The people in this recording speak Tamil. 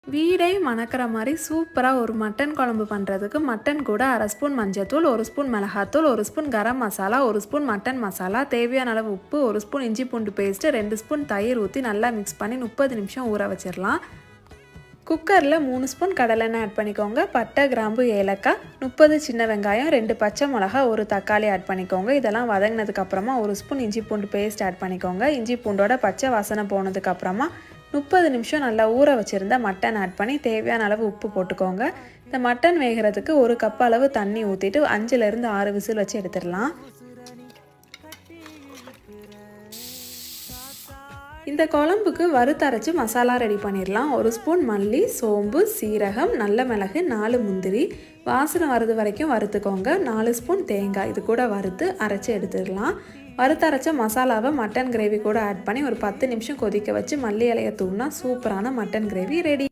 வீடே மணக்கிற மாதிரி சூப்பராக ஒரு மட்டன் குழம்பு பண்ணுறதுக்கு மட்டன் கூட 1/2 ஸ்பூன் மஞ்சத்தூள், 1 ஸ்பூன் மிளகாத்தூள், 1 spoon garam masala, 1 spoon mutton masala, தேவையான அளவு உப்பு, 1 ஸ்பூன் இஞ்சி பூண்டு பேஸ்ட்டு, 2 ஸ்பூன் தயிர் ஊற்றி நல்லா மிக்ஸ் பண்ணி 30 நிமிஷம் ஊற வச்சிடலாம். குக்கரில் 3 ஸ்பூன் கடலெண்ணெய் ஆட் பண்ணிக்கோங்க. பட்டை, கிராம்பு, ஏலக்காய், 30 சின்ன வெங்காயம், 2 பச்சை மிளகா, 1 தக்காளி ஆட் பண்ணிக்கோங்க. இதெல்லாம் வதங்கினதுக்கப்புறமா 1 ஸ்பூன் இஞ்சி பூண்டு பேஸ்ட் ஆட் பண்ணிக்கோங்க. இஞ்சி பூண்டோட பச்சை வாசனை போனதுக்கப்புறமா 30 நிமிஷம் நல்லா ஊற வச்சுருந்த மட்டன் ஆட் பண்ணி தேவையான அளவு உப்பு போட்டுக்கோங்க. இந்த மட்டன் வேகிறதுக்கு 1 கப் அளவு தண்ணி ஊற்றிட்டு 5லேருந்து 6 விசில் வச்சு எடுத்துடலாம். இந்த குழம்புக்கு வறுத்தரைச்சி மசாலா ரெடி பண்ணிடலாம். 1 ஸ்பூன் மல்லி, சோம்பு, சீரகம், நல்ல மிளகு, 4 முந்திரி வாசனை வர்றது வரைக்கும் வறுத்துக்கோங்க. 4 ஸ்பூன் தேங்காய் இது கூட வறுத்து அரைச்சி எடுத்துடலாம். வறுத்தரைச்ச மசாலாவை மட்டன் கிரேவி கூட ஆட் பண்ணி ஒரு 10 நிமிஷம் கொதிக்க வச்சு மல்லி இலையை தூவினா சூப்பரான மட்டன் கிரேவி ரெடி.